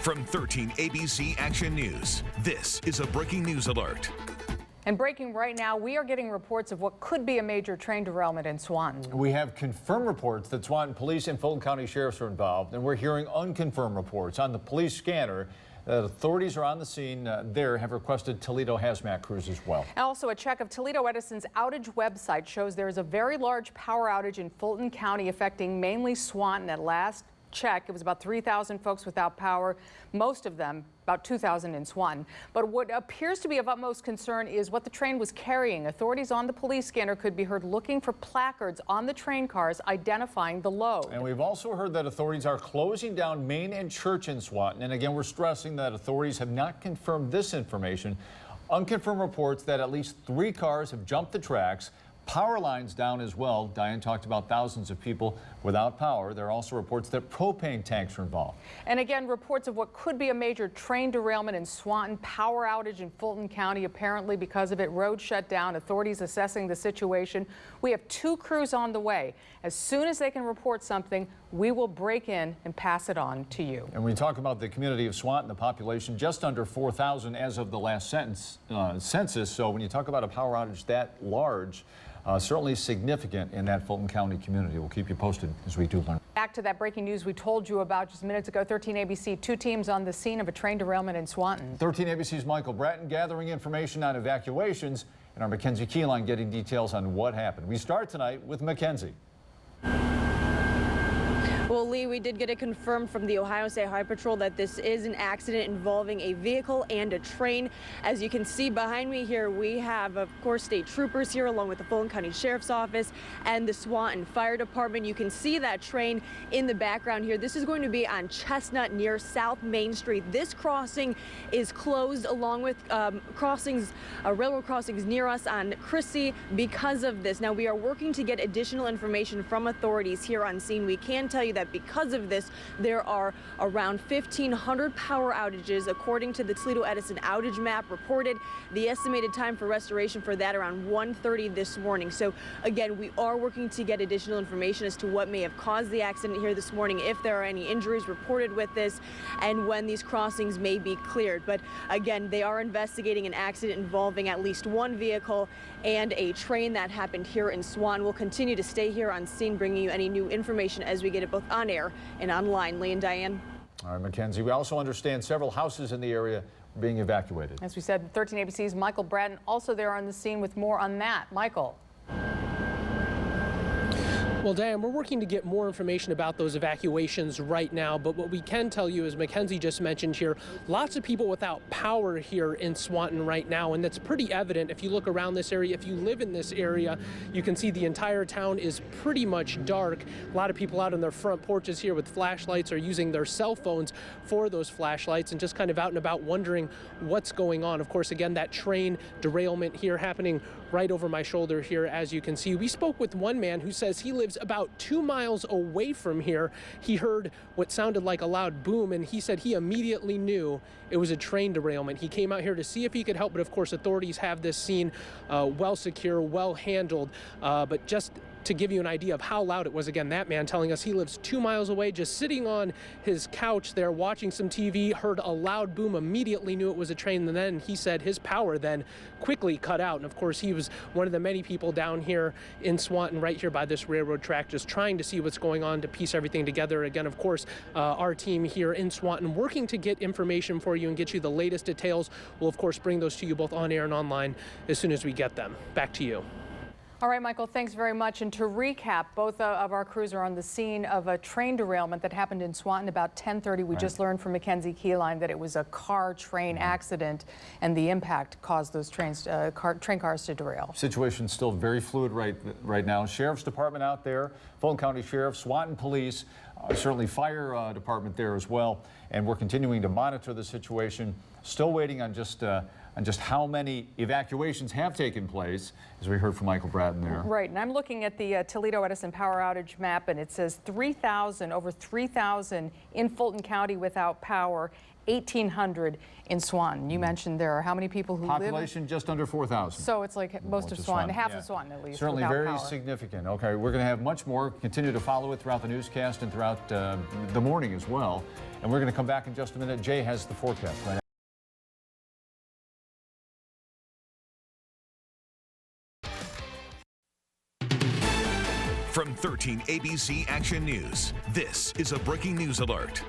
From 13 ABC Action News, this is a breaking news alert. And breaking right now, we are getting reports of what could be a major train derailment in Swanton. We have confirmed reports that Swanton Police and Fulton County Sheriffs are involved, and we're hearing unconfirmed reports. On the police scanner, authorities are on the scene have requested Toledo hazmat crews as well. Also, a check of Toledo Edison's outage website shows there is a very large power outage in Fulton County affecting mainly Swanton. At last check, it was about 3,000 folks without power, most of them about 2,000 in Swanton. But what appears to be of utmost concern is what the train was carrying. Authorities on the police scanner could be heard looking for placards on the train cars identifying the load. And we've also heard that authorities are closing down Main and Church in Swanton. And again, we're stressing that authorities have not confirmed this information. Unconfirmed reports that at least 3 cars have jumped the tracks. Power lines down as well. Diane talked about thousands of people without power. There are also reports that propane tanks are involved. And again, reports of what could be a major train derailment in Swanton, power outage in Fulton County. Apparently because of it, roads shut down, authorities assessing the situation. We have 2 crews on the way. As soon as they can report something, we will break in and pass it on to you. And we talk about the community of Swanton, the population just under 4,000 as of the last census. So when you talk about a power outage that large, certainly significant in that Fulton County community. We'll keep you posted as we do learn. Back to that breaking news we told you about just minutes ago. 13 ABC, 2 teams on the scene of a train derailment in Swanton. 13 ABC's Michael Bratton gathering information on evacuations, and our Mackenzie Keyline getting details on what happened. We start tonight with Mackenzie. Well, Lee, we did get it confirmed from the Ohio State Highway Patrol that this is an accident involving a vehicle and a train. As you can see behind me here, we have, of course, state troopers here along with the Fulton County Sheriff's Office and the Swanton Fire Department. You can see that train in the background here. This is going to be on Chestnut near South Main Street. This crossing is closed along with railroad crossings near us on Chrissy because of this. Now, we are working to get additional information from authorities here on scene. We can tell you that because of this, there are around 1,500 power outages according to the Toledo Edison outage map reported. The estimated time for restoration for that around 1:30 this morning. So again, we are working to get additional information as to what may have caused the accident here this morning, if there are any injuries reported with this, and when these crossings may be cleared. But again, they are investigating an accident involving at least 1 vehicle and a train that happened here in Swanton. We'll continue to stay here on scene, bringing you any new information as we get it both on air and online. Lee and Diane. All right, Mackenzie. We also understand several houses in the area are being evacuated. As we said, 13 ABC's Michael Bratton also there on the scene with more on that. Michael. Well, Dan, we're working to get more information about those evacuations right now, but what we can tell you, as Mackenzie just mentioned here, lots of people without power here in Swanton right now, and that's pretty evident if you look around this area. If you live in this area, you can see the entire town is pretty much dark. A lot of people out on their front porches here with flashlights are using their cell phones for those flashlights and just kind of out and about wondering what's going on. Of course, again, that train derailment here happening right over my shoulder here, as you can see. We spoke with one man who says he lives about 2 miles away from here. He heard what sounded like a loud boom, and he said he immediately knew it was a train derailment. He came out here to see if he could help, but of course authorities have this scene well secure, well handled, but just to give you an idea of how loud it was, again, that man telling us he lives 2 miles away, just sitting on his couch there watching some TV, heard a loud boom, immediately knew it was a train, and then he said his power then quickly cut out. And of course, he was one of the many people down here in Swanton, right here by this railroad track, just trying to see what's going on to piece everything together. Again, of course, our team here in Swanton working to get information for you and get you the latest details. We'll, of course, bring those to you both on air and online as soon as we get them. Back to you. All right, Michael, thanks very much. And to recap, both of our crews are on the scene of a train derailment that happened in Swanton about 10:30. We just learned from Mackenzie Keyline that it was a car-train accident, and the impact caused those train cars to derail. Situation's still very fluid right now. Sheriff's Department out there, Fulton County Sheriff, Swanton Police, certainly Fire Department there as well. And we're continuing to monitor the situation. Still waiting on just on just how many evacuations have taken place, as we heard from Michael Bratton there. Right, and I'm looking at the Toledo Edison power outage map, and it says 3,000, over 3,000 in Fulton County without power, 1,800 in Swanton. You mentioned there are how many people who Population live? just under 4,000. So it's like most of Swanton, half of Swanton at least. Certainly without very power. significant. Okay, we're going to have much more. Continue to follow it throughout the newscast and throughout the morning as well. And we're going to come back in just a minute. Jay has the forecast right now. From 13 ABC Action News, this is a breaking news alert.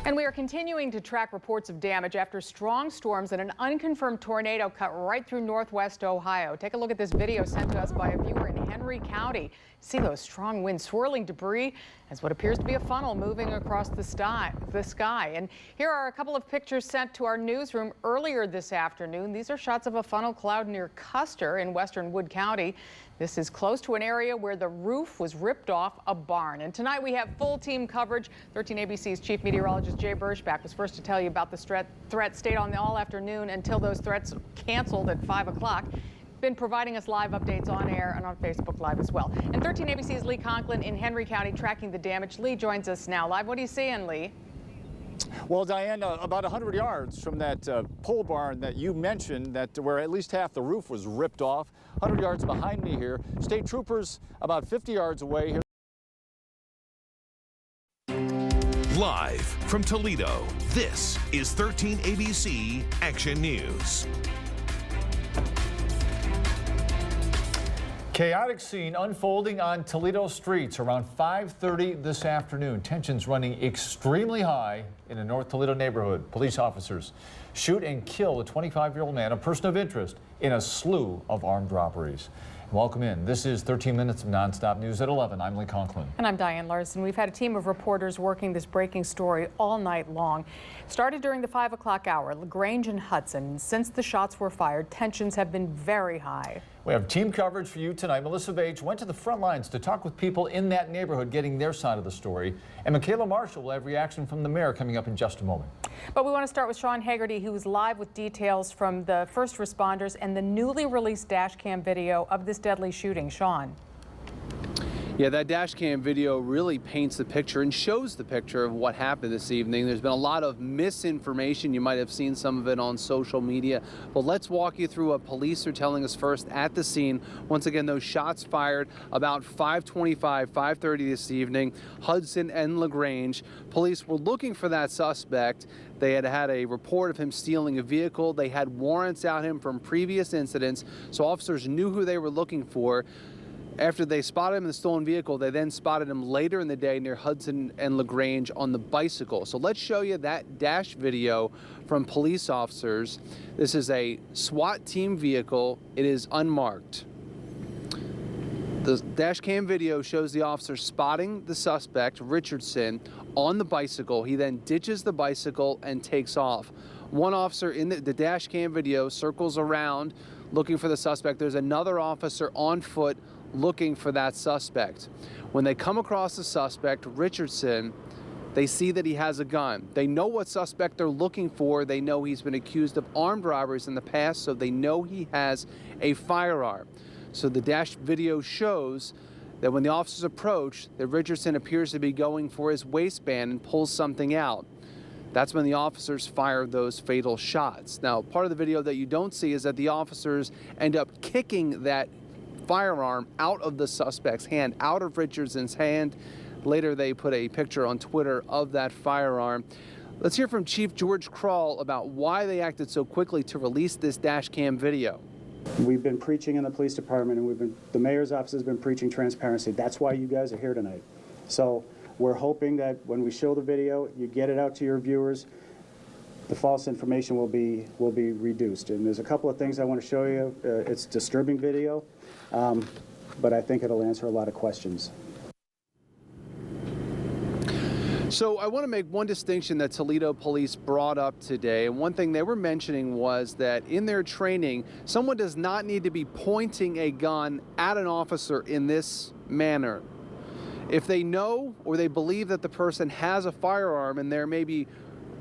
And we are continuing to track reports of damage after strong storms and an unconfirmed tornado cut right through northwest Ohio. Take a look at this video sent to us by a viewer in Henry County. See those strong winds swirling debris as what appears to be a funnel moving across the sky. And here are a couple of pictures sent to our newsroom earlier this afternoon. These are shots of a funnel cloud near Custer in western Wood County. This is close to an area where the roof was ripped off a barn. And tonight we have full team coverage. 13 ABC's chief meteorologist Jay Berschbach was first to tell you about the threat stayed on all afternoon until those threats canceled at 5 o'clock. Been providing us live updates on air and on Facebook Live as well. And 13 ABC's Lee Conklin in Henry County tracking the damage. Lee joins us now live. What are you seeing, Lee? Well, Diane, about 100 yards from that pole barn that you mentioned, that where at least half the roof was ripped off, 100 yards behind me here. State troopers about 50 yards away here. Live from Toledo, this is 13 ABC Action News. Chaotic scene unfolding on Toledo streets around 5:30 this afternoon. Tensions running extremely high in a North Toledo neighborhood. Police officers shoot and kill a 25-year-old man, a person of interest, in a slew of armed robberies. Welcome in. This is 13 minutes of nonstop news at 11. I'm Lee Conklin. And I'm Diane Larson. We've had a team of reporters working this breaking story all night long. Started during the 5 o'clock hour, LaGrange and Hudson. Since the shots were fired, tensions have been very high. We have team coverage for you tonight. Melissa Bates went to the front lines to talk with people in that neighborhood getting their side of the story. And Michaela Marshall will have reaction from the mayor coming up in just a moment. But we want to start with Sean Haggerty, who is live with details from the first responders and the newly released dash cam video of this deadly shooting. Sean. Yeah, that dash cam video really paints the picture and shows the picture of what happened this evening. There's been a lot of misinformation. You might have seen some of it on social media. But let's walk you through what police are telling us first at the scene. Once again, those shots fired about 5:25, 5:30 this evening, Hudson and LaGrange. Police were looking for that suspect. They had had a report of him stealing a vehicle. They had warrants out him from previous incidents, so officers knew who they were looking for. After they spotted him in the stolen vehicle, they then spotted him later in the day near Hudson and LaGrange on the bicycle. So let's show you that dash video from police officers. This is a SWAT team vehicle. It is unmarked. The dash cam video shows the officer spotting the suspect, Richardson, on the bicycle. He then ditches the bicycle and takes off. One officer in the dash cam video circles around looking for the suspect. There's another officer on foot looking for that suspect. When they come across the suspect, Richardson, they see that he has a gun. They know what suspect they're looking for. They know he's been accused of armed robberies in the past, so they know he has a firearm. So the dash video shows that when the officers approach, that Richardson appears to be going for his waistband and pulls something out. That's when the officers fire those fatal shots. Now, part of the video that you don't see is that the officers end up kicking that firearm out of the suspect's hand, out of Richardson's hand. Later, they put a picture on Twitter of that firearm. Let's hear from Chief George Kral about why they acted so quickly to release this dash cam video. We've been preaching in the police department, and the mayor's office has been preaching transparency. That's why you guys are here tonight. So we're hoping that when we show the video, you get it out to your viewers, the false information will be reduced. And there's a couple of things I want to show you. It's disturbing video, but I think it'll answer a lot of questions. So I want to make one distinction that Toledo police brought up today. And one thing they were mentioning was that in their training, someone does not need to be pointing a gun at an officer in this manner. If they know or they believe that the person has a firearm and they're maybe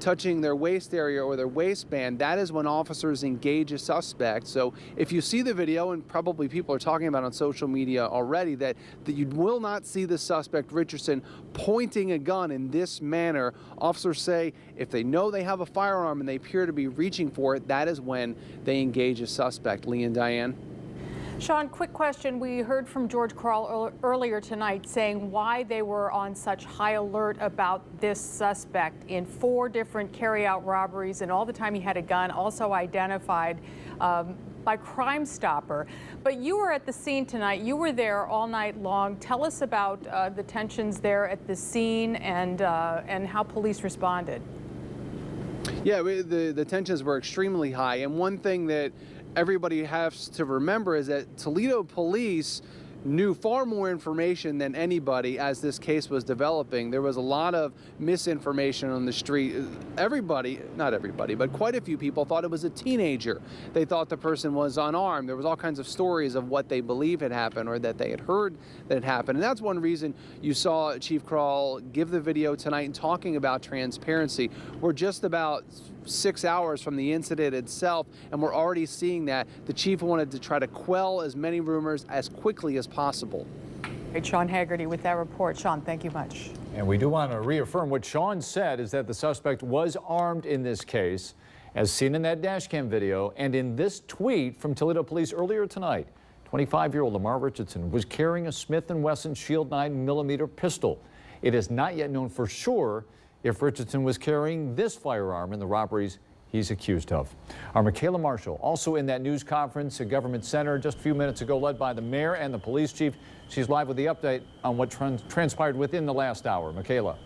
touching their waist area or their waistband, that is when officers engage a suspect. So if you see the video, and probably people are talking about on social media already, that you will not see the suspect, Richardson, pointing a gun in this manner. Officers say if they know they have a firearm and they appear to be reaching for it, that is when they engage a suspect. Lee and Diane. Sean, quick question. We heard from George Carl earlier tonight saying why they were on such high alert about this suspect in 4 different carry-out robberies, and all the time he had a gun, also identified by Crime Stopper. But you were at the scene tonight. You were there all night long. Tell us about the tensions there at the scene and how police responded. Yeah, the tensions were extremely high, and one thing that everybody has to remember is that Toledo police knew far more information than anybody as this case was developing. There was a lot of misinformation on the street. Everybody, not everybody, but quite a few people thought it was a teenager. They thought the person was unarmed. There was all kinds of stories of what they believe had happened or that they had heard that had happened. And that's one reason you saw Chief Krall give the video tonight and talking about transparency. We're just about 6 hours from the incident itself, and we're already seeing that. The chief wanted to try to quell as many rumors as quickly as possible. Great, Sean Haggerty with that report. Sean, thank you much. And we do want to reaffirm what Sean said is that the suspect was armed in this case, as seen in that dash cam video and in this tweet from Toledo police earlier tonight. 25-year-old Lamar Richardson was carrying a Smith & Wesson Shield 9mm pistol. It is not yet known for sure if Richardson was carrying this firearm in the robberies he's accused of. Our Michaela Marshall, also in that news conference at Government Center just a few minutes ago, led by the mayor and the police chief. She's live with the update on what transpired within the last hour. Michaela.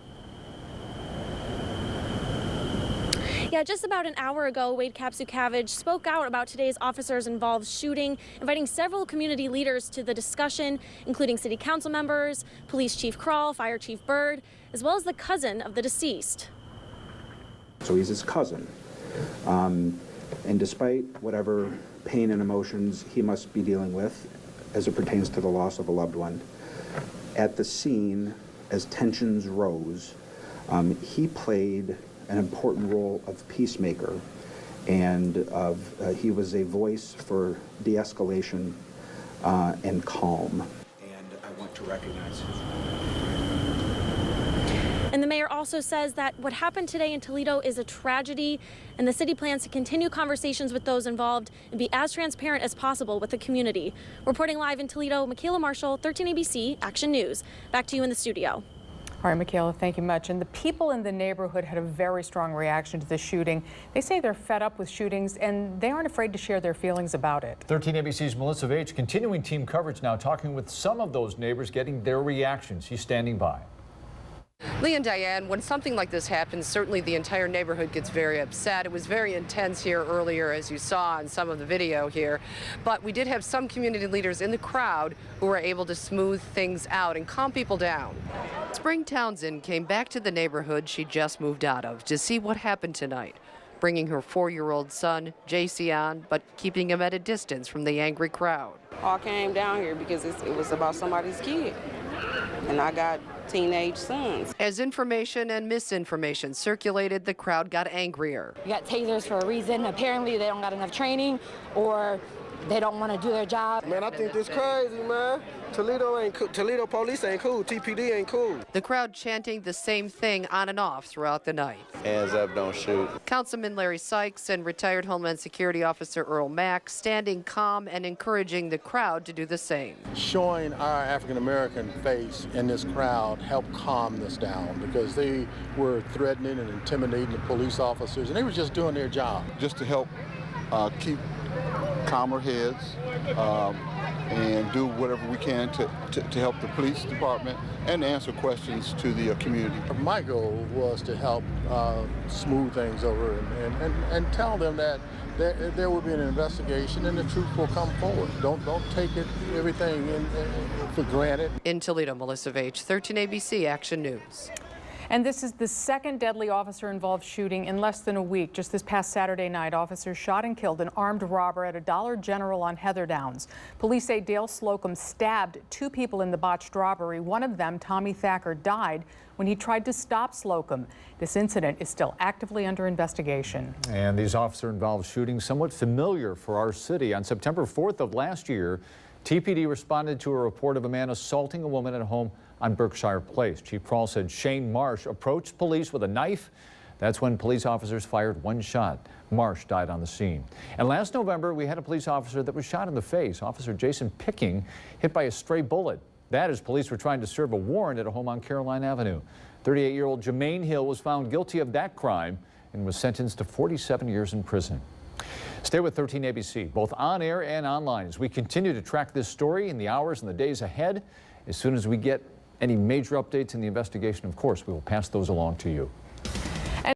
Yeah, just about an hour ago, Wade Kapsukavage spoke out about today's officers-involved shooting, inviting several community leaders to the discussion, including city council members, Police Chief Krall, Fire Chief Byrd, as well as the cousin of the deceased. So he's his cousin. And despite whatever pain and emotions he must be dealing with as it pertains to the loss of a loved one, at the scene, as tensions rose, he played an important role of peacemaker, and he was a voice for de-escalation and calm. And I want to recognize him. And the mayor also says that what happened today in Toledo is a tragedy, and the city plans to continue conversations with those involved and be as transparent as possible with the community. Reporting live in Toledo, Michaela Marshall, 13 ABC Action News. Back to you in the studio. All right, Michaela, thank you much. And the people in the neighborhood had a very strong reaction to the shooting. They say they're fed up with shootings, and they aren't afraid to share their feelings about it. 13 ABC's Melissa Vage continuing team coverage now, talking with some of those neighbors, getting their reactions. She's standing by. Lee and Diane, when something like this happens, certainly the entire neighborhood gets very upset. It was very intense here earlier, as you saw in some of the video here. But we did have some community leaders in the crowd who were able to smooth things out and calm people down. Spring Townsend came back to the neighborhood she just moved out of to see what happened tonight, bringing her 4-year-old son, JC, on, but keeping him at a distance from the angry crowd. I came down here because it was about somebody's kid, and I got teenage sons. As information and misinformation circulated, the crowd got angrier. You got tasers for a reason. Apparently they don't got enough training, or they don't want to do their job. Man, I think this crazy, man. Toledo ain't cool. Toledo police ain't cool. TPD ain't cool. The crowd chanting the same thing on and off throughout the night. Hands up, don't shoot. Councilman Larry Sykes and retired Homeland Security Officer Earl Mack standing calm and encouraging the crowd to do the same. Showing our African-American face in this crowd helped calm this down, because they were threatening and intimidating the police officers, and they were just doing their job. Just to help keep calmer heads and do whatever we can to help the police department and answer questions to the community. My goal was to help smooth things over and tell them that there will be an investigation and the truth will come forward. Don't take everything for granted. In Toledo, Melissa Vage, 13 ABC Action News. And this is the second deadly officer-involved shooting in less than a week. Just this past Saturday night, officers shot and killed an armed robber at a Dollar General on Heather Downs. Police say Dale Slocum stabbed 2 people in the botched robbery. One of them, Tommy Thacker, died when he tried to stop Slocum. This incident is still actively under investigation. And these officer-involved shootings somewhat familiar for our city. On September 4th of last year, TPD responded to a report of a man assaulting a woman at a home on Berkshire Place. Chief Kroll said Shane Marsh approached police with a knife. That's when police officers fired one shot. Marsh died on the scene. And last November, we had a police officer that was shot in the face. Officer Jason Picking hit by a stray bullet. That is, police were trying to serve a warrant at a home on Caroline Avenue. 38-year-old Jermaine Hill was found guilty of that crime and was sentenced to 47 years in prison. Stay with 13 ABC, both on air and online, as we continue to track this story in the hours and the days ahead. As soon as we get any major updates in the investigation, of course, we will pass those along to you.